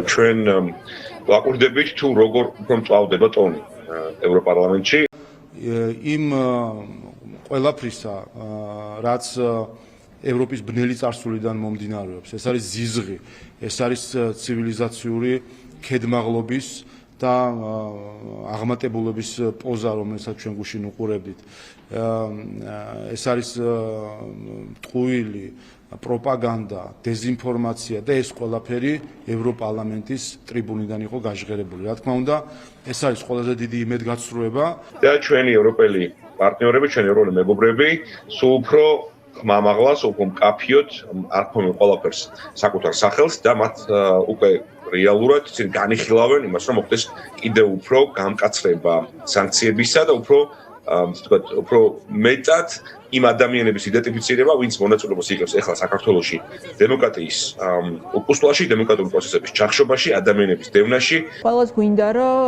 ჩვენ ვაკვირდებით თუ როგორ უფრო მწვავდება ტონი ევროპარლამენტში. იმ ყველაფრისა, რაც ევროპის ბნელი წარსულიდან მომდინარეობს, ეს არის ზიზღი, ეს არის ცივილიზაციური ქედმაღლობის და აღმატებულების პოზა, რომელსაც ჩვენ გუშინ უყურებდით. ეს არის ტყუილი პროპაგანდა, დეზინფორმაცია და ეს ყველაფერი ევროპარლამენტის ტრიბუნიდან იყო გაჟღერებული. რა თქმა უნდა, ეს არის ყველაზე დიდი იმედგაცრუება და ჩვენი ევროპელი პარტნიორები, ჩვენი ევროპელი მეგობრები სულ უფრო ხმამაღლას, უფრო მკაფიოდ არ ქმნიან ყველაფერს საკუთარ სახელს და მათ უკვე რეალურად განიხილავენ იმას, რომ მოხდეს კიდევ უფრო გამკაცრება სანქციებისა და უფრო მეტად იმ ადამიანების იდენტიფიცირება, ვინც მონაწილეობას იღებს ახლა საქართველოში დემოკრატიის უკუსლაში, დემოკრატიული პროცესების ჩახშობაში, ადამიანების დევნაში. ყველას გვინდა, რომ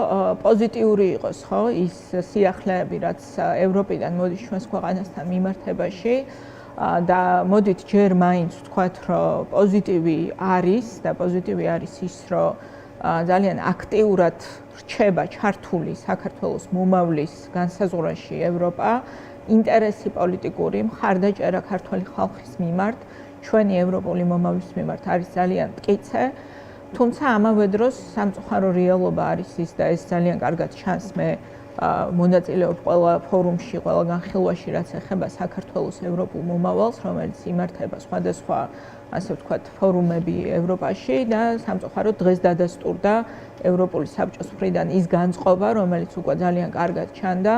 პოზიტიური იყოს, ხო, ის სიახლეები, რაც ევროპიდან მოდის ჩვენს ქვეყანასთან მიმართებაში. და მოდით ჯერ მაინც ვთქვათ, რომ პოზიტივი არის და პოზიტივი არის ის, რომ ძალიან აქტიურად რჩება ჩართული საქართველოს მომავლის განსაზღვრაში ევროპა, ინტერესი პოლიტიკური, მხარდაჭერა ქართული ხალხის მიმართ, ჩვენი ევროპული მომავლის მიმართ არის ძალიან მტკიცე, თუმცა ამავე დროს სამწუხარო რეალობა არის ის და ეს ძალიან კარგად ჩანს მე მონაწილეობ ყველა ფორუმში, ყველა განხილვაში, რაც ეხება საქართველოს ევროპულ მომავალს, რომელიც იმართება სხვადასხვა, ასე ვთქვათ, ფორუმები ევროპაში და სამწუხაროდ დღეს დადასტურდა ევროპული საბჭოს მხრიდან ის განწყობა, რომელიც უკვე ძალიან კარგად ჩანდა,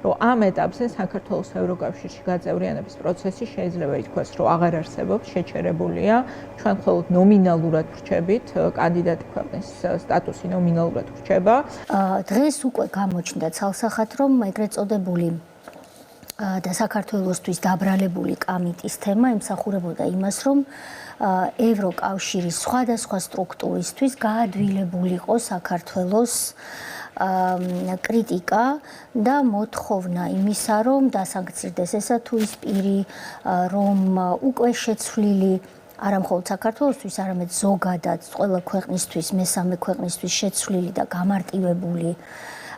რომ ამ ეტაპზე საქართველოს ევროკავშირში გაწევრიანების პროცესი შეიძლება ითქვას, რომ აღარ არსებობს, შეჩერებულია. ჩვენ მხოლოდ ნომინალურად ვრჩებით, კანდიდატი ქვეყნის სტატუსი ნომინალურად ვრჩება. დღეს უკვე გამოჩნდა ცალსახად, რომ ეგრეთ წოდებული და საქართველოსთვის დაბრალებული კამიტის თემა ემსახურებოდა იმას, რომ ევროკავშირის სხვადასხვა სტრუქტურისთვის გაადვილებულიყო საქართველოს კრიტიკა და მოთხოვნა იმისა, რომ დასანქცირდეს ესა თუ ის პირი, რომ უკვე შეცვლილი არა მხოლოდ საქართველოსთვის, არამედ ზოგადად ყველა ქვეყნისთვის, მესამე ქვეყნისთვის შეცვლილი და გამარტივებული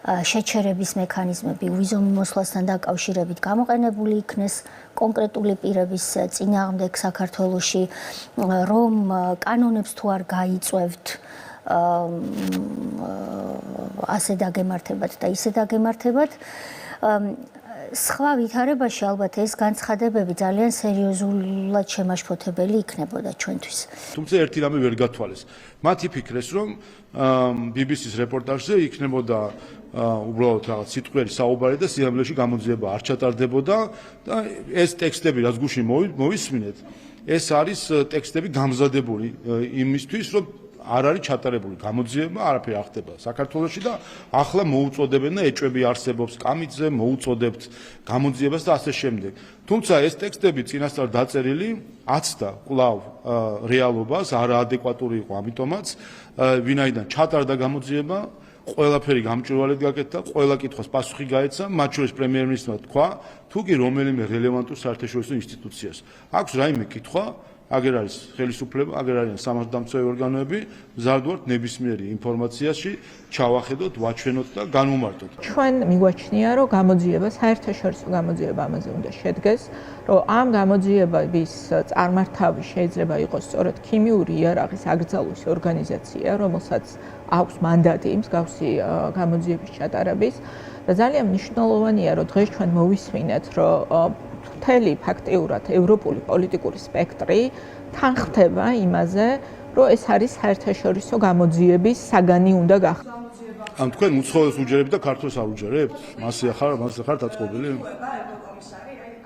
შეჩერების მექანიზმები ვიზო მიმოსვლასთან დაკავშირებით გამოყენებული იქნეს კონკრეტული პირების წინააღმდეგ საქართველოში, რომ კანონებს თუ არ გაიწევთ ასე დაგემართებათ და ისე დაგემართებათ. სხვა ვითარებაში ალბათ ეს განცხადებები ძალიან სერიოზულად შემაშფოთებელი იქნებოდა ჩვენთვის. თუმცა ერთი რამე ვერ გათვალეს. მათ იფიქრეს, რომ BBC-ს რეპორტაჟზე იქნებოდა უბრალოდ რაღაც სიტყვიერი საუბარი და სიამოვნებაში გამოძიება არ ჩატარდებოდა და ეს ტექსტები, რაც გუშინ მოვისმინეთ, ეს არის ტექსტები გამზადებული იმისთვის, რომ არ არის ჩატარებული გამოძიება, არაფერი არ ხდება საქართველოში და ახლა მოუწოდებენ და ეჭვები არსებობს კამიტზე, მოუწოდებთ გამოძიებას და ასე შემდეგ. თუმცა ეს ტექსტები წინასწარ დაწერილი აცდა კვლავ რეალობას, არაადეკვატური იყო, ამიტომაც ვინაიდან ჩატარდა გამოძიება, ყველაფერი გამჭვირვალედ გაკეთდა, ყველა კითხვას პასუხი გაეცა, მათ შორის პრემიერ-მინისტრმა თქვა, თუ კი რომელიმე რელევანტურ საერთაშორისო ინსტიტუციას აქვს რაიმე კითხვა, აგერ არის ხელისუფლება, აგერ არიან სამართალდამცავი ორგანოები, მზარდ ვართ ნებისმიერი ინფორმაციაში ჩავახედოთ, ვაჩვენოთ და განვმარტოთ. ჩვენ მიგვაჩნია, რომ გამოძიება, საერთაშორისო გამოძიება ამაზე უნდა შედგეს, რომ ამ გამოძიების წარმართავი შეიძლება იყოს სწორედ ქიმიური იარაღის აკრძალვის ორგანიზაცია, რომელსაც აქვს მანდატი მსგავსი გამოძიების ჩატარების და ძალიან მნიშვნელოვანია, რომ დღეს ჩვენ მოვისმინეთ, რომ მთელი ფაქტიურად ევროპული პოლიტიკური სპექტრი თანხმდება იმაზე, რომ ეს არის საერთაშორისო გამოძიების საგანი უნდა გახდეს. ამ თქვენ უცხოელს უჯერებთ და ქართველს არ უჯერებთ? მასე ხარ დაწყობილი?